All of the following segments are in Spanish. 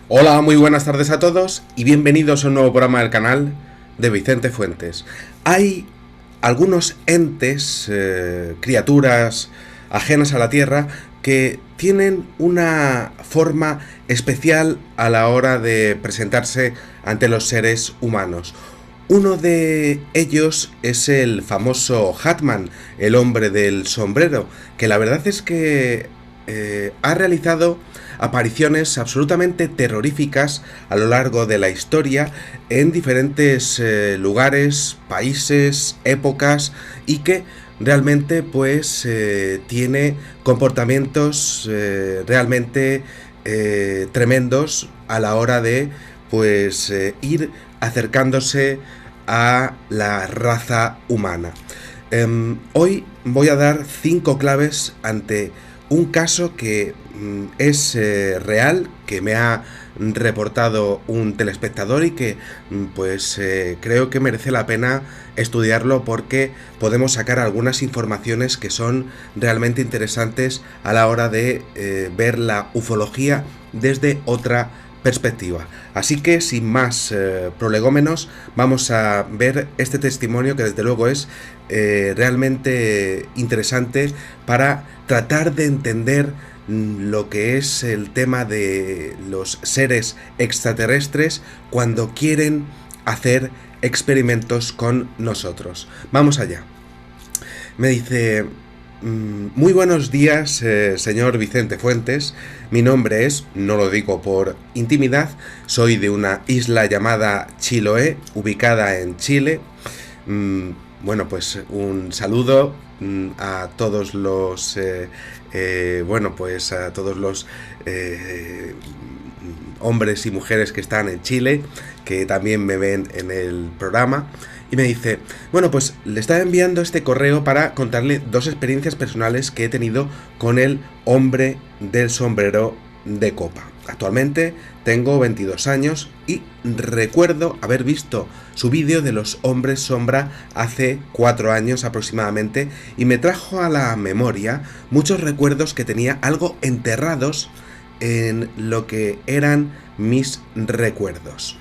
Hola, muy buenas tardes a todos y bienvenidos a un nuevo programa del canal de Vicente Fuentes. Hay algunos entes, criaturas ajenas a la Tierra que tienen una forma especial a la hora de presentarse ante los seres humanos. Uno de ellos es el famoso Hatman, el hombre del sombrero, que la verdad es que ha realizado apariciones absolutamente terroríficas a lo largo de la historia en diferentes lugares, países, épocas y que realmente pues tiene comportamientos realmente tremendos a la hora de pues ir acercándose a la raza humana. Hoy voy a dar 5 claves ante un caso que es real, que me ha reportado un telespectador y que pues creo que merece la pena estudiarlo porque podemos sacar algunas informaciones que son realmente interesantes a la hora de ver la ufología desde otra perspectiva. Así que sin más prolegómenos vamos a ver este testimonio que desde luego es realmente interesante para tratar de entender lo que es el tema de los seres extraterrestres cuando quieren hacer experimentos con nosotros. Vamos allá. Me dice: muy buenos días, señor Vicente Fuentes. Mi nombre es, no lo digo por intimidad, soy de una isla llamada Chiloé, ubicada en Chile. Bueno, pues un saludo a todos los a todos los hombres y mujeres que están en Chile, que también me ven en el programa. Y me dice: bueno, pues le estaba enviando este correo para contarle 2 experiencias personales que he tenido con el hombre del sombrero de copa. Actualmente tengo 22 años y recuerdo haber visto su vídeo de los hombres sombra hace 4 años aproximadamente y me trajo a la memoria muchos recuerdos que tenía algo enterrados en lo que eran mis recuerdos.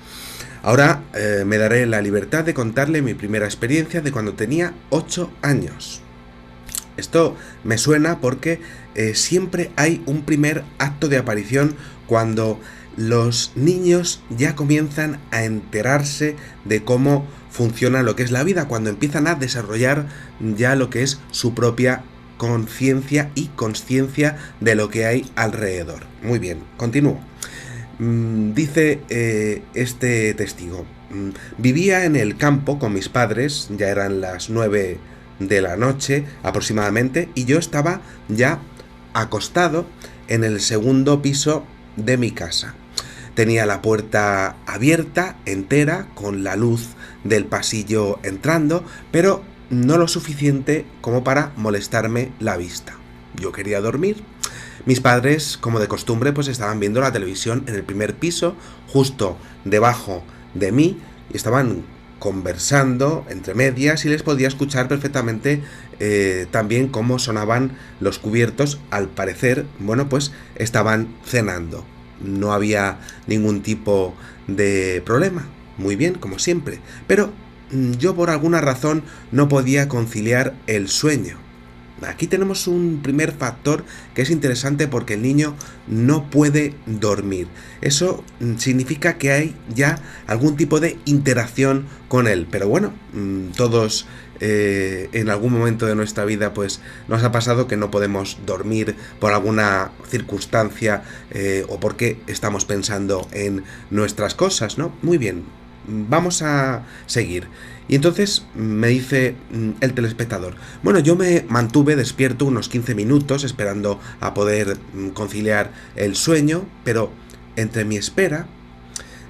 Ahora me daré la libertad de contarle mi primera experiencia de cuando tenía 8 años. Esto me suena porque siempre hay un primer acto de aparición cuando los niños ya comienzan a enterarse de cómo funciona lo que es la vida, cuando empiezan a desarrollar ya lo que es su propia conciencia y consciencia de lo que hay alrededor. Muy bien, continúo. Dice este testigo: vivía en el campo con mis padres, ya eran las 9 de la noche aproximadamente, y yo estaba ya acostado en el segundo piso de mi casa. Tenía la puerta abierta entera con la luz del pasillo entrando, pero no lo suficiente como para molestarme la vista. Yo quería dormir. Mis padres, como de costumbre, pues estaban viendo la televisión en el primer piso, justo debajo de mí, y estaban conversando entre medias y les podía escuchar perfectamente también cómo sonaban los cubiertos. Al parecer, bueno, pues estaban cenando. No había ningún tipo de problema. Muy bien, como siempre. Pero yo por alguna razón no podía conciliar el sueño. Aquí tenemos un primer factor que es interesante porque el niño no puede dormir. Eso significa que hay ya algún tipo de interacción con él. Pero bueno, todos en algún momento de nuestra vida pues nos ha pasado que no podemos dormir por alguna circunstancia o porque estamos pensando en nuestras cosas, ¿no? Muy bien, vamos a seguir. Y entonces me dice el telespectador: bueno, yo me mantuve despierto unos 15 minutos esperando a poder conciliar el sueño, pero entre mi espera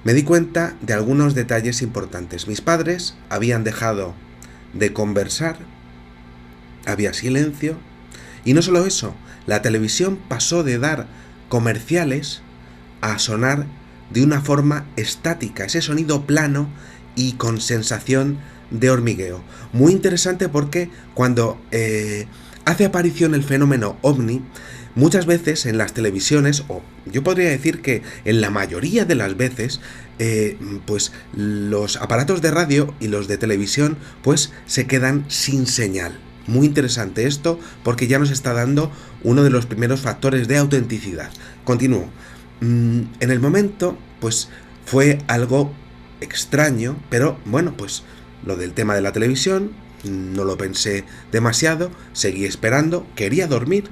me di cuenta de algunos detalles importantes. Mis padres habían dejado de conversar, había silencio, y no solo eso, la televisión pasó de dar comerciales a sonar de una forma estática, ese sonido plano y con sensación de hormigueo. Muy interesante porque cuando hace aparición el fenómeno ovni, Muchas veces en las televisiones, o yo podría decir que en la mayoría de las veces, pues los aparatos de radio y los de televisión pues se quedan sin señal. Muy interesante esto porque ya nos está dando uno de los primeros factores de autenticidad. Continúo. En el momento pues fue algo extraño, pero bueno, pues lo del tema de la televisión no lo pensé demasiado, seguí esperando, quería dormir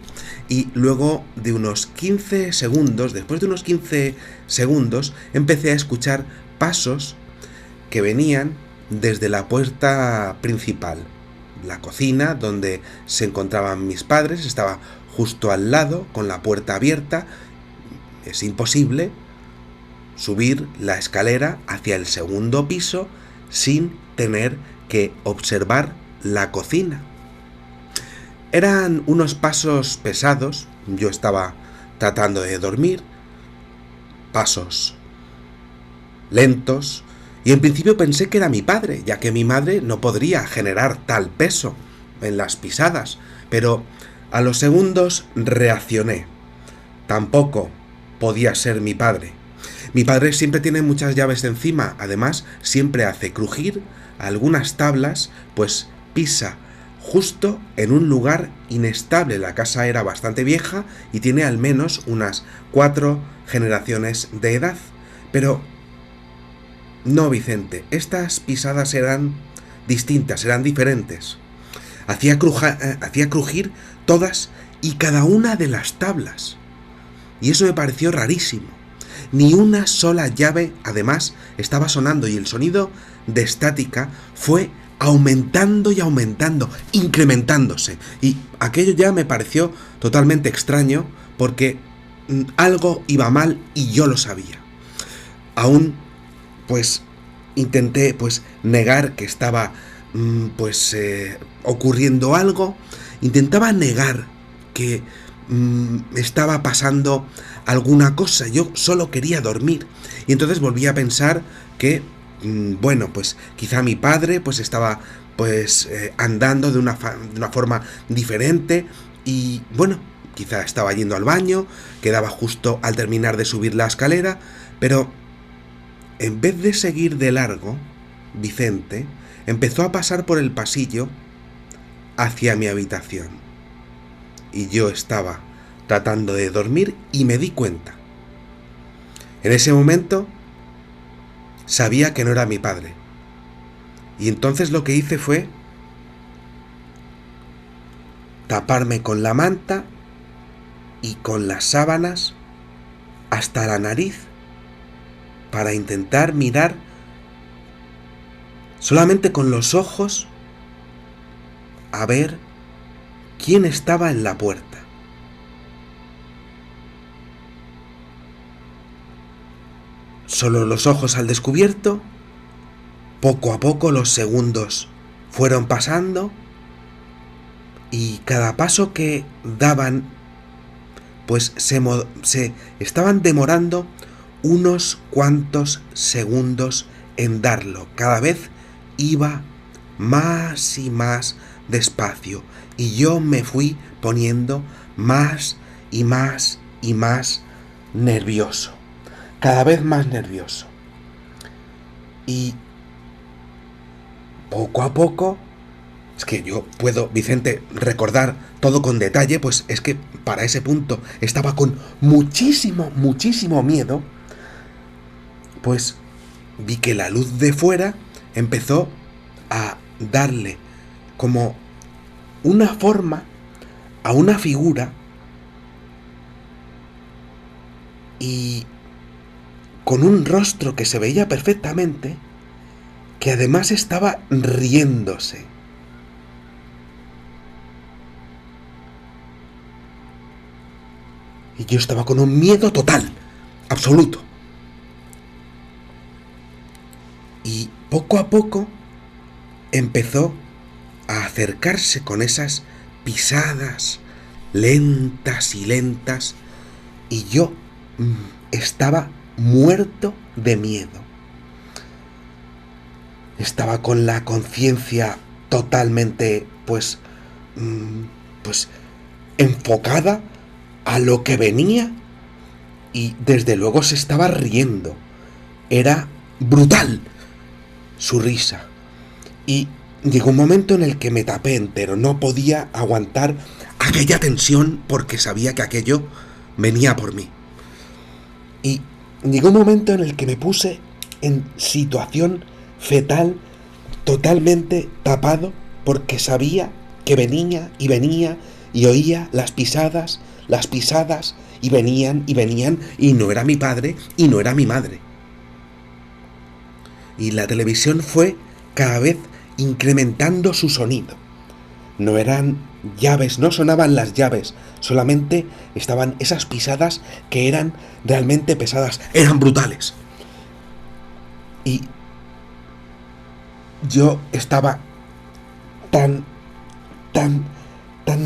y luego de unos 15 segundos, después de unos 15 segundos, empecé a escuchar pasos que venían desde la puerta principal. La cocina, donde se encontraban mis padres, estaba justo al lado, con la puerta abierta. Es imposible subir la escalera hacia el segundo piso sin tener que observar la cocina. Eran unos pasos pesados, yo estaba tratando de dormir, pasos lentos, y en principio pensé que era mi padre, ya que mi madre no podría generar tal peso en las pisadas, pero a los segundos reaccioné. Tampoco podía ser mi padre. Mi padre siempre tiene muchas llaves encima, además siempre hace crujir algunas tablas, pues pisa justo en un lugar inestable. La casa era bastante vieja y tiene al menos unas 4 generaciones de edad. Pero no, Vicente, estas pisadas eran distintas, eran diferentes. Hacía crujir todas y cada una de las tablas. Y eso me pareció rarísimo. Ni una sola llave, además, estaba sonando y el sonido de estática fue aumentando y aumentando, incrementándose. Y aquello ya me pareció totalmente extraño porque algo iba mal y yo lo sabía. Aún, pues, intenté, pues, negar que estaba, ocurriendo algo. Intentaba negar que estaba pasando alguna cosa. Yo solo quería dormir. Y entonces volví a pensar que, bueno, pues quizá mi padre pues estaba pues andando de una forma diferente y, bueno, quizá estaba yendo al baño, quedaba justo al terminar de subir la escalera, pero en vez de seguir de largo, Vicente empezó a pasar por el pasillo hacia mi habitación. Y yo estaba tratando de dormir y me di cuenta. En ese momento sabía que no era mi padre. Y entonces lo que hice fue taparme con la manta y con las sábanas hasta la nariz para intentar mirar solamente con los ojos a ver quién estaba en la puerta. Solo los ojos al descubierto. Poco a poco los segundos fueron pasando y cada paso que daban pues se estaban demorando unos cuantos segundos en darlo. Cada vez iba más y más despacio y yo me fui poniendo más y más y más nervioso, cada vez más nervioso. Y poco a poco, es que yo puedo, Vicente, recordar todo con detalle, pues es que para ese punto estaba con muchísimo miedo, pues vi que la luz de fuera empezó a darle como una forma a una figura y con un rostro que se veía perfectamente, que además estaba riéndose. Y yo estaba con un miedo total, absoluto. Y poco a poco empezó a acercarse con esas pisadas lentas y lentas, y yo estaba muerto de miedo. Estaba con la conciencia totalmente, pues enfocada a lo que venía y desde luego se estaba riendo. Era brutal su risa. Y llegó un momento en el que me tapé entero. No podía aguantar aquella tensión porque sabía que aquello venía por mí. Y llegó un momento en el que me puse en situación fetal, totalmente tapado, porque sabía que venía y oía las pisadas, y venían, y no era mi padre y no era mi madre. Y la televisión fue cada vez incrementando su sonido. No eran llaves, no sonaban las llaves, solamente estaban esas pisadas que eran realmente pesadas, eran brutales. Y yo estaba tan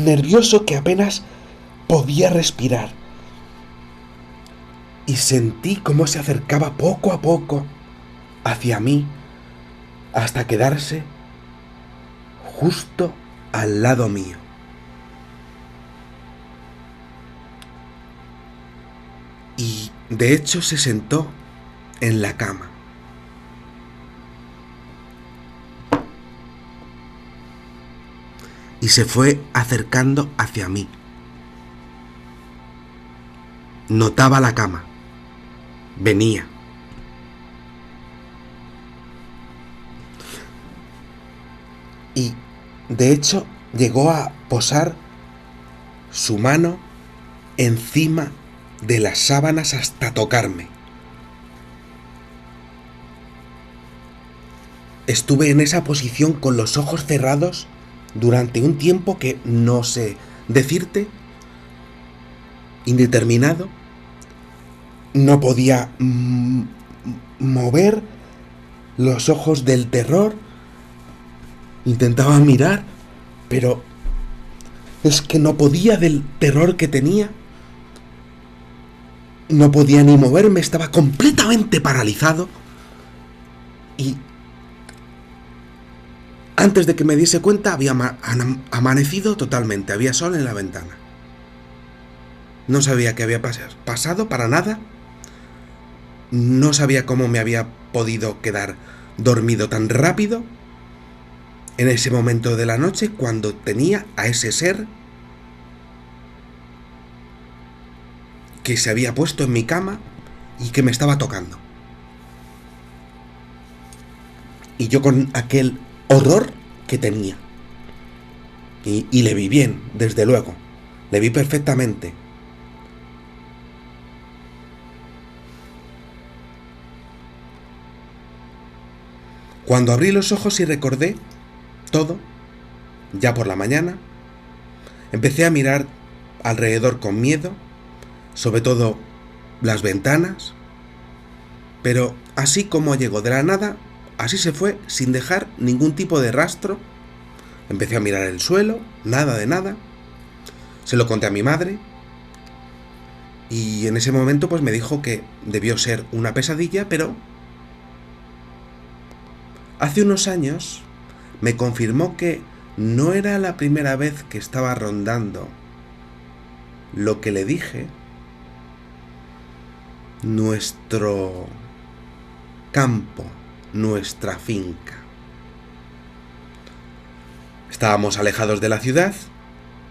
nervioso que apenas podía respirar. Y sentí cómo se acercaba poco a poco hacia mí hasta quedarse justo al lado mío. Y de hecho se sentó en la cama. Y se fue acercando hacia mí. Notaba la cama. Venía. Y de hecho llegó a posar su mano encima de las sábanas hasta tocarme. Estuve en esa posición con los ojos cerrados durante un tiempo que no sé decirte, indeterminado. No podía mover los ojos del terror. Intentaba mirar, pero es que no podía del terror que tenía. No podía ni moverme, estaba completamente paralizado. Y antes de que me diese cuenta había amanecido totalmente, había sol en la ventana. No sabía qué había pasado para nada. No sabía cómo me había podido quedar dormido tan rápido en ese momento de la noche cuando tenía a ese ser que se había puesto en mi cama y que me estaba tocando. Y yo con aquel horror que tenía. Y le vi bien, desde luego. Le vi perfectamente. Cuando abrí los ojos y recordé todo, ya por la mañana, empecé a mirar alrededor con miedo, sobre todo las ventanas, pero así como llegó de la nada, así se fue sin dejar ningún tipo de rastro. Empecé a mirar el suelo, nada de nada. Se lo conté a mi madre y en ese momento pues me dijo que debió ser una pesadilla, pero hace unos años me confirmó que no era la primera vez que estaba rondando lo que le dije, nuestro campo, nuestra finca. Estábamos alejados de la ciudad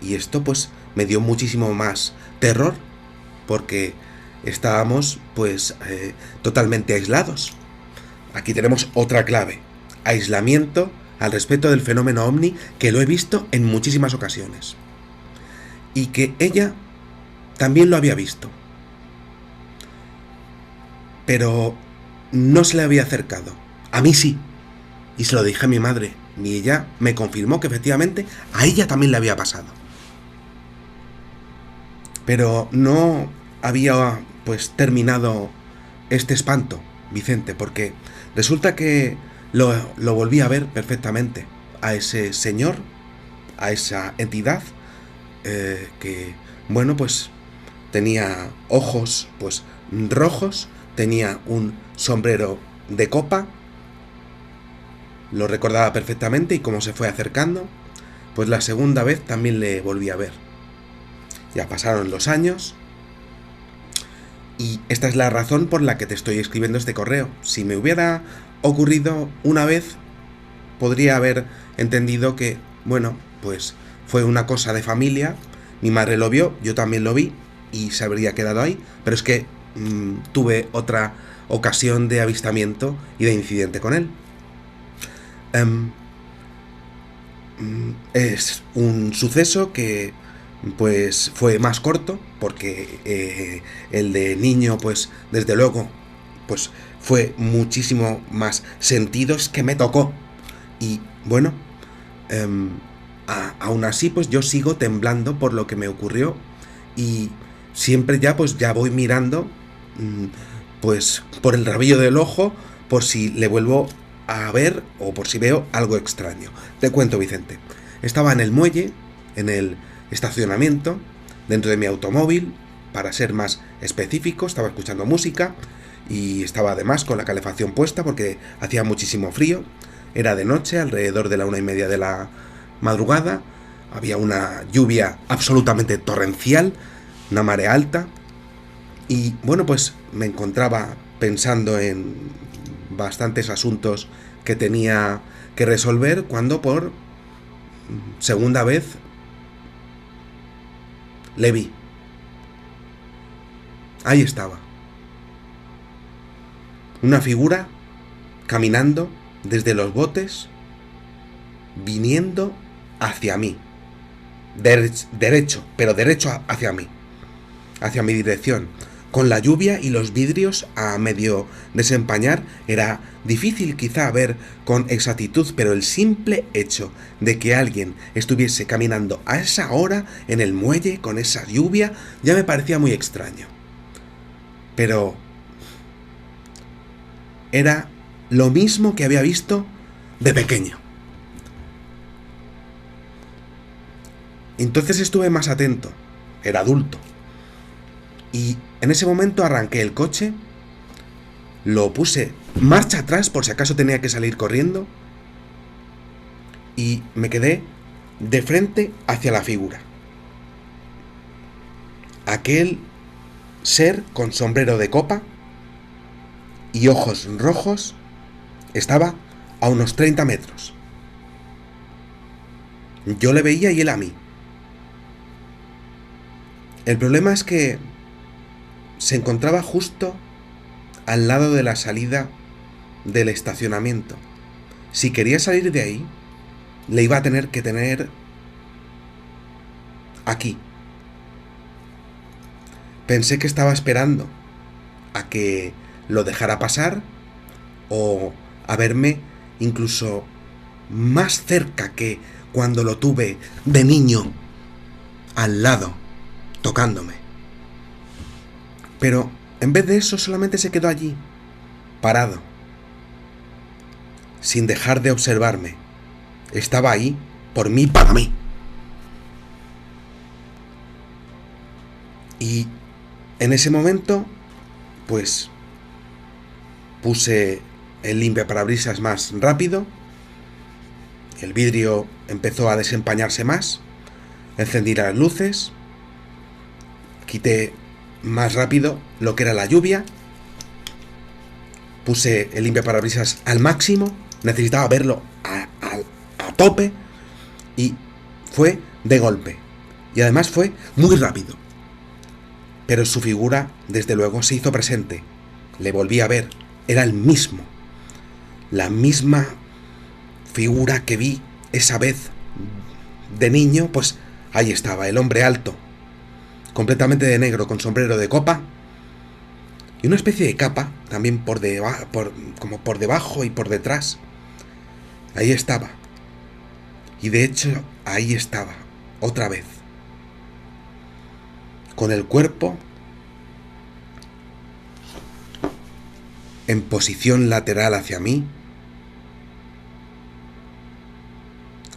y esto pues me dio muchísimo más terror porque estábamos pues totalmente aislados. Aquí tenemos otra clave: aislamiento al respecto del fenómeno ovni, que lo he visto en muchísimas ocasiones y que ella también lo había visto, pero no se le había acercado. A mí sí, y se lo dije a mi madre y ella me confirmó que efectivamente a ella también le había pasado, pero no había pues terminado este espanto, Vicente, porque resulta que lo volví a ver perfectamente a ese señor, a esa entidad que, bueno, pues tenía ojos pues rojos, tenía un sombrero de copa, lo recordaba perfectamente y como se fue acercando, pues la segunda vez también le volví a ver. Ya pasaron los años y esta es la razón por la que te estoy escribiendo este correo. Si me hubiera ocurrido una vez, podría haber entendido que, bueno, pues fue una cosa de familia, mi madre lo vio, yo también lo vi y se habría quedado ahí, pero es que tuve otra ocasión de avistamiento y de incidente con él. Es un suceso que pues fue más corto porque el de niño pues desde luego pues fue muchísimo más sentidos que me tocó y bueno, aún así pues yo sigo temblando por lo que me ocurrió y siempre ya pues ya voy mirando pues por el rabillo del ojo por si le vuelvo a ver o por si veo algo extraño. Te cuento, Vicente. Estaba en el muelle, en el estacionamiento, dentro de mi automóvil, para ser más específico, estaba escuchando música y estaba además con la calefacción puesta porque hacía muchísimo frío. Era de noche, alrededor de la 1:30 de la madrugada. Había una lluvia absolutamente torrencial, una marea alta. Y bueno, pues me encontraba pensando en bastantes asuntos que tenía que resolver cuando por segunda vez le vi. Ahí estaba. Una figura caminando desde los botes, viniendo hacia mí. Derecho, pero derecho hacia mí. Hacia mi dirección. Con la lluvia y los vidrios a medio desempañar era difícil quizá ver con exactitud, pero el simple hecho de que alguien estuviese caminando a esa hora en el muelle con esa lluvia ya me parecía muy extraño. Pero era lo mismo que había visto de pequeño. Entonces estuve más atento. Era adulto. Y en ese momento arranqué el coche, lo puse marcha atrás por si acaso tenía que salir corriendo y me quedé de frente hacia la figura. Aquel ser con sombrero de copa y ojos rojos estaba a unos 30 metros. Yo le veía y él a mí. El problema es que se encontraba justo al lado de la salida del estacionamiento. Si quería salir de ahí, le iba a tener que tener aquí. Pensé que estaba esperando a que lo dejara pasar o a verme incluso más cerca que cuando lo tuve de niño al lado, tocándome. Pero en vez de eso solamente se quedó allí, parado, sin dejar de observarme. Estaba ahí por mí, para mí. Y en ese momento, pues, puse el limpiaparabrisas más rápido, el vidrio empezó a desempañarse más, encendí las luces, quité más rápido lo que era la lluvia, puse el limpiaparabrisas al máximo, necesitaba verlo a tope y fue de golpe. Y además fue muy rápido. Pero su figura, desde luego, se hizo presente. Le volví a ver. Era el mismo. La misma figura que vi esa vez de niño, pues ahí estaba, el hombre alto, completamente de negro, con sombrero de copa y una especie de capa también como por debajo y por detrás. Ahí estaba. Y de hecho, ahí estaba, otra vez, con el cuerpo en posición lateral hacia mí,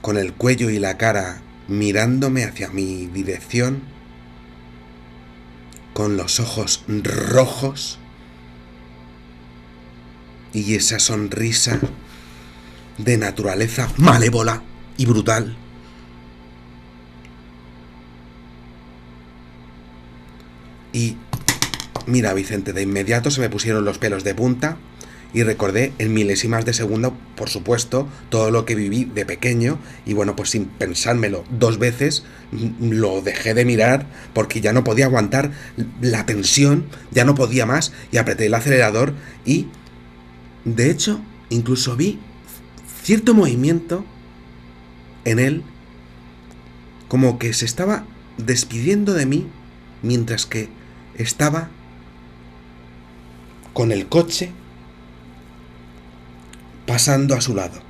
con el cuello y la cara mirándome hacia mi dirección, con los ojos rojos y esa sonrisa de naturaleza malévola y brutal. Y mira, Vicente, de inmediato se me pusieron los pelos de punta y recordé en milésimas de segundo, por supuesto, todo lo que viví de pequeño y bueno, pues sin pensármelo 2 veces, lo dejé de mirar porque ya no podía aguantar la tensión, ya no podía más y apreté el acelerador y, de hecho, incluso vi cierto movimiento en él, como que se estaba despidiendo de mí mientras que estaba con el coche pasando a su lado.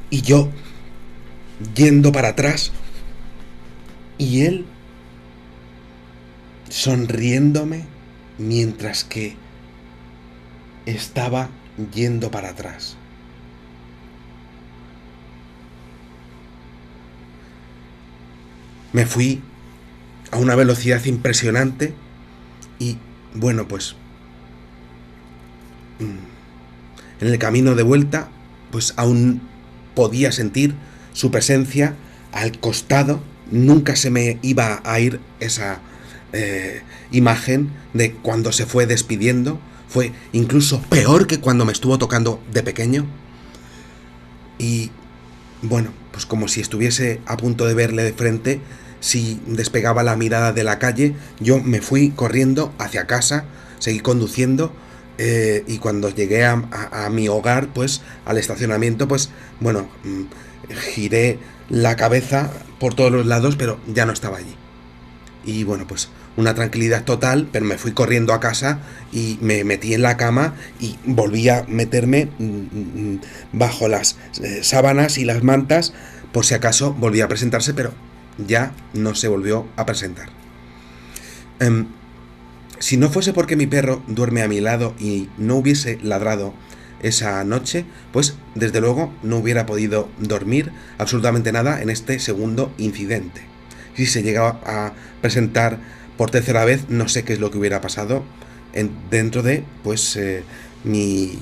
Y yo yendo para atrás y él sonriéndome mientras que estaba yendo para atrás. Me fui a una velocidad impresionante y bueno, pues en el camino de vuelta pues aún podía sentir su presencia al costado. Nunca se me iba a ir esa imagen de cuando se fue despidiendo. Fue incluso peor que cuando me estuvo tocando de pequeño. Y bueno, pues como si estuviese a punto de verle de frente, si despegaba la mirada de la calle, yo me fui corriendo hacia casa, seguí conduciendo y cuando llegué a mi hogar, pues al estacionamiento, pues bueno, giré la cabeza por todos los lados, pero ya no estaba allí. Y bueno, pues una tranquilidad total, pero me fui corriendo a casa y me metí en la cama y volví a meterme bajo las sábanas y las mantas, por si acaso volvía a presentarse, pero ya no se volvió a presentar. Si no fuese porque mi perro duerme a mi lado y no hubiese ladrado esa noche, pues desde luego no hubiera podido dormir absolutamente nada en este segundo incidente. Si se llegaba a presentar por tercera vez, no sé qué es lo que hubiera pasado dentro de pues mi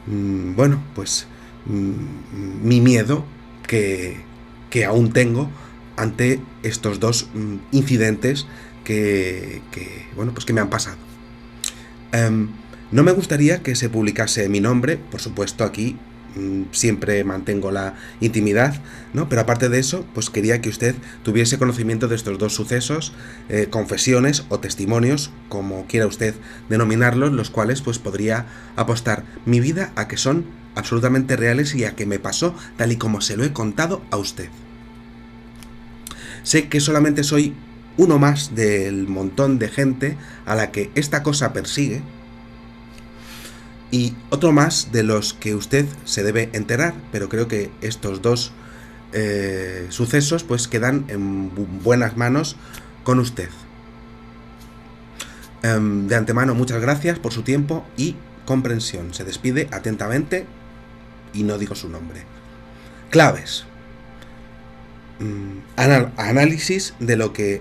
mi miedo que aún tengo ante estos dos incidentes que me han pasado. No me gustaría que se publicase mi nombre, por supuesto aquí siempre mantengo la intimidad, ¿no? Pero aparte de eso, pues quería que usted tuviese conocimiento de estos dos sucesos, confesiones o testimonios, como quiera usted denominarlos, los cuales pues podría apostar mi vida a que son absolutamente reales y a que me pasó tal y como se lo he contado a usted. Sé que solamente soy uno más del montón de gente a la que esta cosa persigue, y otro más de los que usted se debe enterar, pero creo que estos dos sucesos pues quedan en buenas manos con usted. De antemano, muchas gracias por su tiempo y comprensión. Se despide atentamente y no digo su nombre. Claves. Análisis de lo que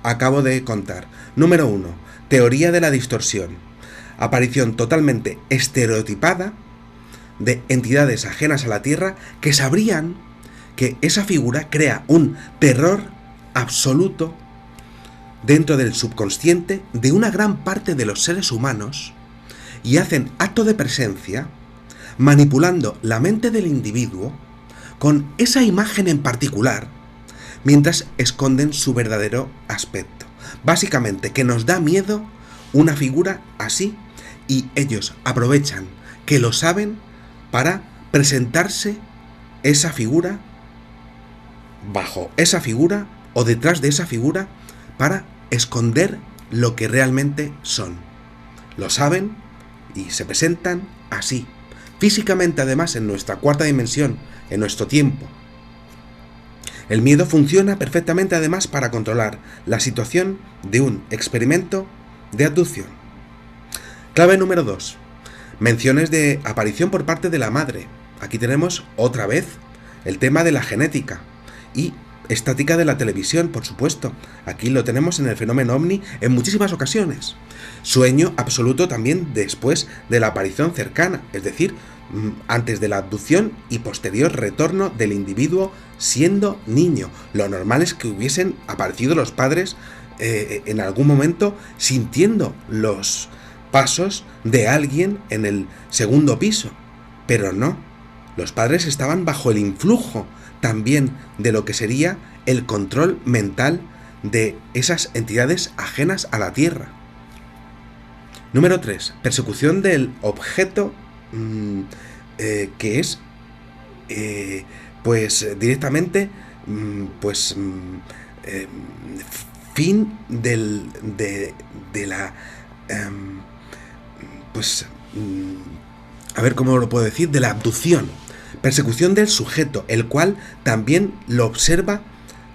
acabo de contar. Número 1. Teoría de la distorsión. Aparición totalmente estereotipada de entidades ajenas a la Tierra que sabrían que esa figura crea un terror absoluto dentro del subconsciente de una gran parte de los seres humanos y hacen acto de presencia manipulando la mente del individuo con esa imagen en particular mientras esconden su verdadero aspecto. Básicamente que nos da miedo una figura así y ellos aprovechan que lo saben para presentarse esa figura bajo esa figura o detrás de esa figura para esconder lo que realmente son. Lo saben y se presentan así, físicamente además en nuestra cuarta dimensión, en nuestro tiempo. El miedo funciona perfectamente además para controlar la situación de un experimento de abducción. Clave número 2. Menciones de aparición por parte de la madre. Aquí tenemos otra vez el tema de la genética y estática de la televisión, por supuesto. Aquí lo tenemos en el fenómeno ovni en muchísimas ocasiones. Sueño absoluto también después de la aparición cercana, es decir, antes de la abducción y posterior retorno del individuo siendo niño. Lo normal es que hubiesen aparecido los padres en algún momento sintiendo los pasos de alguien en el segundo piso, pero no. Los padres estaban bajo el influjo también de lo que sería el control mental de esas entidades ajenas a la Tierra. Número 3. Persecución del objeto que es pues directamente fin de la a ver cómo lo puedo decir, de la abducción. Persecución del sujeto, el cual también lo observa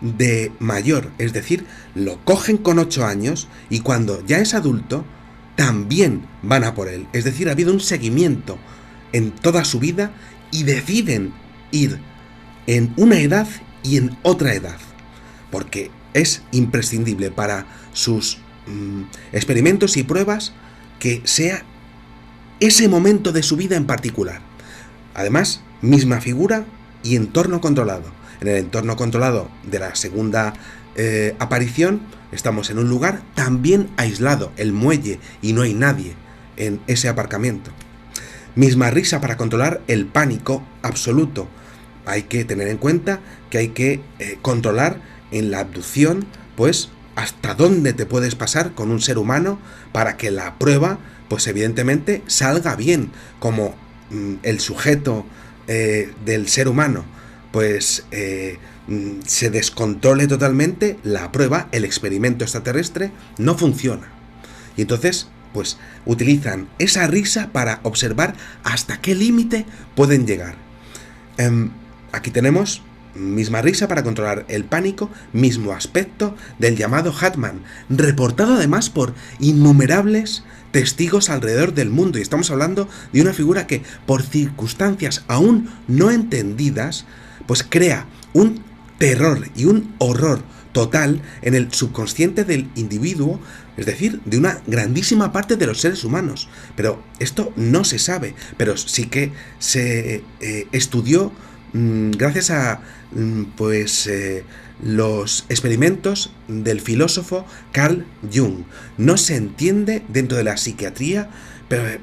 de mayor, es decir, lo cogen con 8 años y cuando ya es adulto también van a por él. Es decir, ha habido un seguimiento en toda su vida y deciden ir en una edad y en otra edad, porque es imprescindible para sus experimentos y pruebas que sea ese momento de su vida en particular. Además, misma figura y entorno controlado. En el entorno controlado de la segunda aparición estamos en un lugar también aislado, el muelle, y no hay nadie en ese aparcamiento. Misma risa para controlar el pánico absoluto. Hay que tener en cuenta que hay que controlar en la abducción, pues, hasta dónde te puedes pasar con un ser humano para que la prueba, pues evidentemente, salga bien, como el sujeto del ser humano, pues se descontrole totalmente, la prueba, el experimento extraterrestre, no funciona. Y entonces, pues, utilizan esa risa para observar hasta qué límite pueden llegar. Aquí tenemos misma risa para controlar el pánico, mismo aspecto del llamado Hatman, reportado además por innumerables testigos alrededor del mundo. Y estamos hablando de una figura que, por circunstancias aún no entendidas, pues crea un terror y un horror total en el subconsciente del individuo, es decir, de una grandísima parte de los seres humanos. Pero esto no se sabe, pero sí que se estudió gracias a los experimentos del filósofo Carl Jung. No se entiende dentro de la psiquiatría,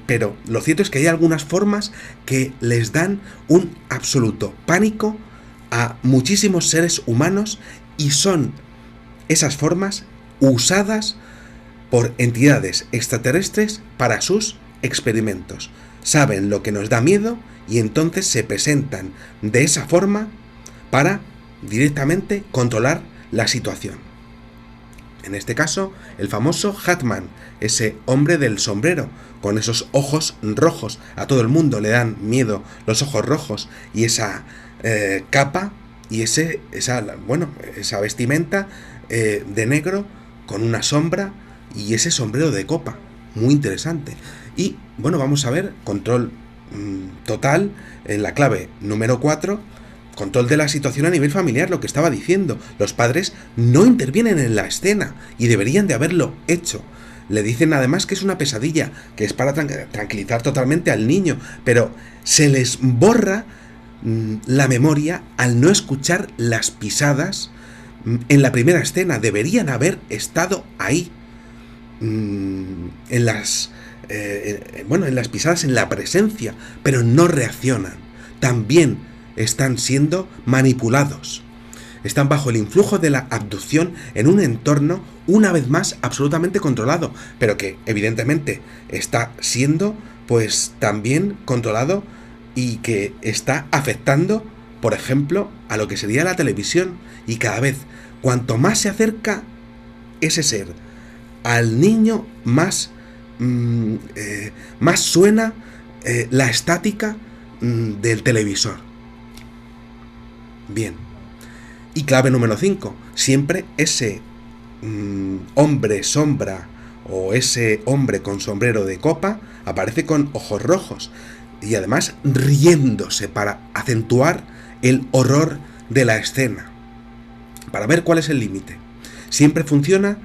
pero lo cierto es que hay algunas formas que les dan un absoluto pánico a muchísimos seres humanos y son esas formas usadas por entidades extraterrestres para sus experimentos. Saben lo que nos da miedo y entonces se presentan de esa forma para directamente controlar la situación. En este caso, el famoso Hatman, ese hombre del sombrero, con esos ojos rojos. A todo el mundo le dan miedo los ojos rojos y esa capa y esa vestimenta de negro con una sombra y ese sombrero de copa. Muy interesante. Y bueno, vamos a ver control total en la clave número 4, control de la situación a nivel familiar, lo que estaba diciendo. Los padres no intervienen en la escena y deberían de haberlo hecho. Le dicen además que es una pesadilla, que es para tranquilizar totalmente al niño, pero se les borra la memoria al no escuchar las pisadas en la primera escena. Deberían haber estado ahí, en las pisadas, en la presencia, pero no reaccionan. También están siendo manipulados. Están bajo el influjo de la abducción en un entorno, una vez más, absolutamente controlado, pero que evidentemente está siendo, pues, también controlado y que está afectando, por ejemplo, a lo que sería la televisión. Y cada vez, cuanto más se acerca ese ser al niño, más suena la estática del televisor. Bien. Y clave número 5. Siempre ese hombre sombra o ese hombre con sombrero de copa aparece con ojos rojos y además riéndose para acentuar el horror de la escena. Para ver cuál es el límite. Siempre funciona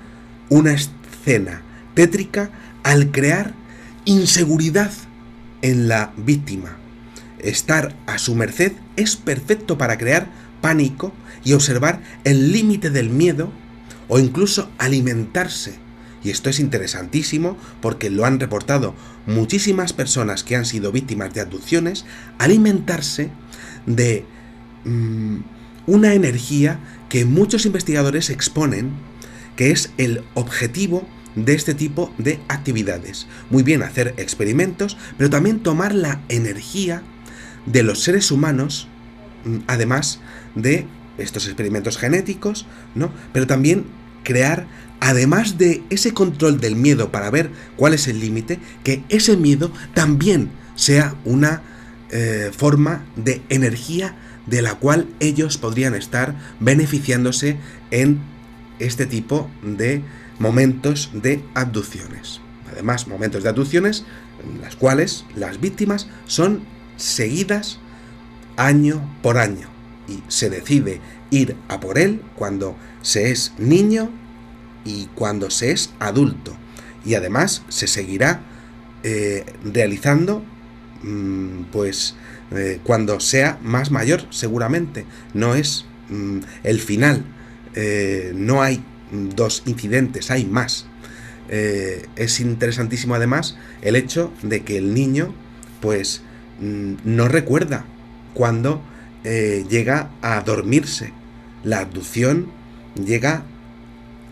una escena tétrica al crear inseguridad en la víctima. estar a su merced es perfecto para crear pánico y observar el límite del miedo o incluso alimentarse. Y esto es interesantísimo porque lo han reportado muchísimas personas que han sido víctimas de abducciones, alimentarse de una energía que muchos investigadores exponen que es el objetivo de este tipo de actividades. Muy bien, hacer experimentos, pero también tomar la energía de los seres humanos, además de estos experimentos genéticos, ¿no? Pero también crear, además de ese control del miedo para ver cuál es el límite, que ese miedo también sea una forma de energía de la cual ellos podrían estar beneficiándose en este tipo de momentos de abducciones. Además, momentos de abducciones en las cuales las víctimas son seguidas año por año y se decide ir a por él cuando se es niño y cuando se es adulto, y además se seguirá realizando cuando sea más mayor, seguramente. No es el final, no hay 2 incidentes, hay más. Es interesantísimo además el hecho de que el niño pues no recuerda cuando llega a dormirse. La abducción llega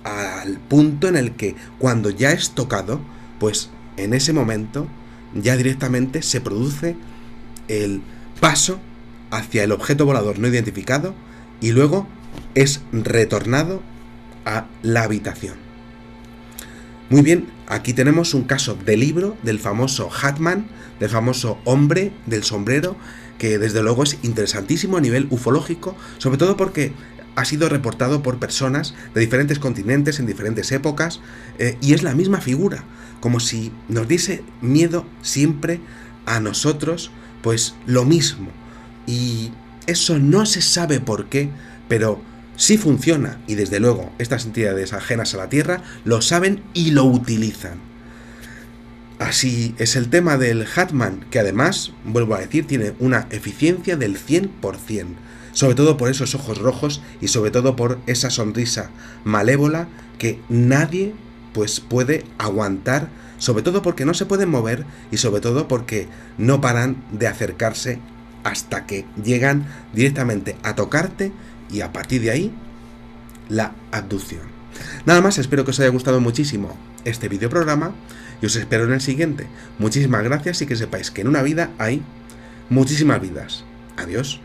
al punto en el que cuando ya es tocado, pues en ese momento ya directamente se produce el paso hacia el objeto volador no identificado y luego es retornado a la habitación. Muy bien, aquí tenemos un caso de libro del famoso Hatman, del famoso hombre del sombrero, que desde luego es interesantísimo a nivel ufológico, sobre todo porque ha sido reportado por personas de diferentes continentes en diferentes épocas, y es la misma figura, como si nos diese miedo siempre a nosotros, pues lo mismo. Y eso no se sabe por qué, pero sí funciona, y desde luego estas entidades ajenas a la Tierra lo saben y lo utilizan. Así es el tema del Hatman, que además, vuelvo a decir, tiene una eficiencia del 100%, sobre todo por esos ojos rojos y sobre todo por esa sonrisa malévola que nadie pues puede aguantar, sobre todo porque no se pueden mover y sobre todo porque no paran de acercarse hasta que llegan directamente a tocarte y a partir de ahí la abducción. Nada más, espero que os haya gustado muchísimo este videoprograma y os espero en el siguiente. Muchísimas gracias y que sepáis que en una vida hay muchísimas vidas. Adiós.